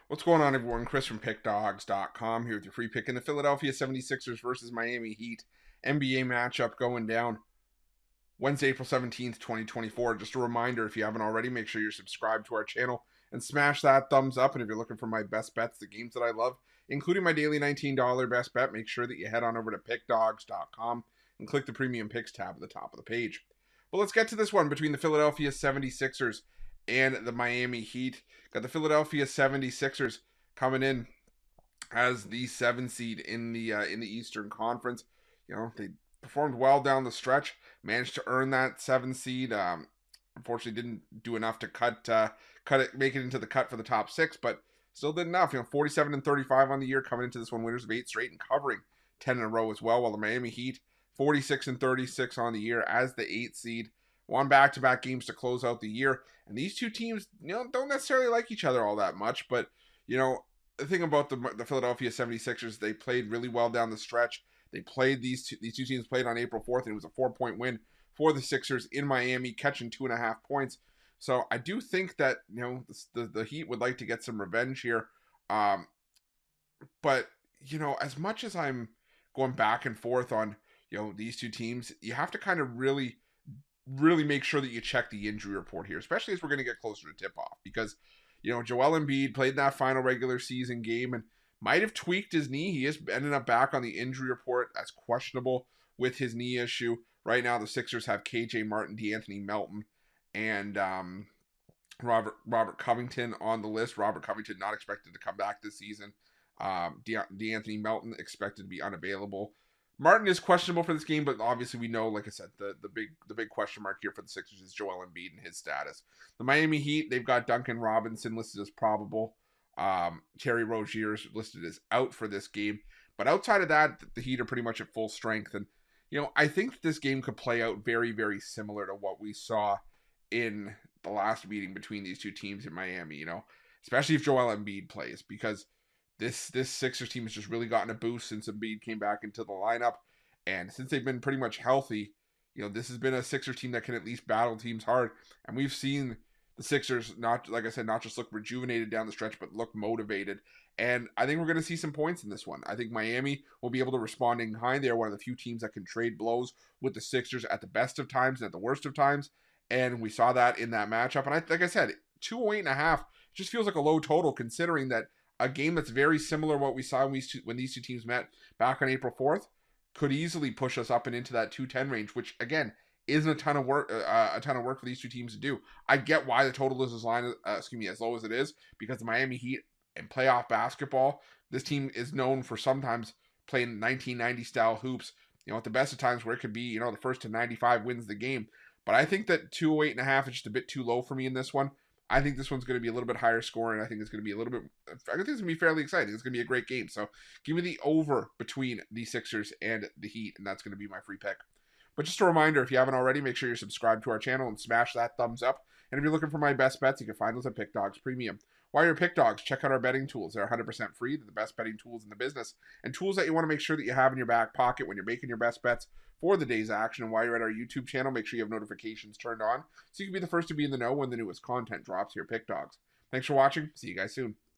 What's going on, everyone? Chris from Pickdawgz.com here with your free pick in the Philadelphia 76ers versus Miami Heat NBA matchup going down Wednesday, April 17th, 2024. Just a reminder, if you haven't already, make sure you're subscribed to our channel and smash that thumbs up. And if you're looking for my best bets, the games that I love, including my daily $19 best bet, make sure that you head on over to Pickdawgz.com and click the Premium Picks tab at the top of the page. But let's get to this one between the Philadelphia 76ers and the Miami Heat. Got the Philadelphia 76ers coming in as the 7 seed in the Eastern Conference. You know, they performed well down the stretch, managed to earn that 7 seed. Unfortunately, didn't do enough to make it into the cut for the top 6, but still did enough. 47 and 35 on the year, coming into this one winners of 8 straight and covering 10 in a row as well. While the Miami Heat 46 and 36 on the year as the 8 seed. Won back-to-back games to close out the year. And these two teams, don't necessarily like each other all that much. But, the thing about the Philadelphia 76ers, they played really well down the stretch. They played these two teams played on April 4th, and it was a 4-point win for the Sixers in Miami, catching 2.5 points. So I do think that, the Heat would like to get some revenge here. But, as much as I'm going back and forth on, these two teams, you have to kind of really make sure that you check the injury report here, especially as we're going to get closer to tip-off. Because, Joel Embiid played that final regular season game and might have tweaked his knee. He is ended up back on the injury report as questionable with his knee issue. Right now, the Sixers have KJ Martin, DeAnthony Melton, and Robert Covington on the list. Robert Covington not expected to come back this season. DeAnthony Melton expected to be unavailable. Martin is questionable for this game, but obviously we know, like I said, the big question mark here for the Sixers is Joel Embiid and his status. The Miami Heat, they've got Duncan Robinson listed as probable. Terry Rozier's listed as out for this game. But outside of that, the Heat are pretty much at full strength. And, I think this game could play out very, very similar to what we saw in the last meeting between these two teams in Miami, especially if Joel Embiid plays, because this Sixers team has just really gotten a boost since Embiid came back into the lineup. And since they've been pretty much healthy, this has been a Sixers team that can at least battle teams hard. And we've seen the Sixers, not just look rejuvenated down the stretch, but look motivated. And I think we're going to see some points in this one. I think Miami will be able to respond in kind. They are one of the few teams that can trade blows with the Sixers at the best of times and at the worst of times. And we saw that in that matchup. And like I said, 208.5 just feels like a low total, considering that a game that's very similar to what we saw when these two teams met back on April 4th could easily push us up and into that 210 range, which again isn't a ton of work for these two teams to do. I get why the total is as low as it is, because the Miami Heat in playoff basketball, this team is known for sometimes playing 1990 style hoops. At the best of times where it could be, the first to 95 wins the game. But I think that 208.5 is just a bit too low for me in this one. I think this one's going to be a little bit higher scoring. I think it's going to be I think it's going to be fairly exciting. It's going to be a great game. So give me the over between the Sixers and the Heat, and that's going to be my free pick. But just a reminder, if you haven't already, make sure you're subscribed to our channel and smash that thumbs up. And if you're looking for my best bets, you can find those at Pick Dawgz Premium. While you're at Pick Dawgz, check out our betting tools. They're 100% free. They're the best betting tools in the business, and tools that you want to make sure that you have in your back pocket when you're making your best bets for the day's action. And while you're at our YouTube channel, make sure you have notifications turned on so you can be the first to be in the know when the newest content drops here at Pick Dawgz. Thanks for watching. See you guys soon.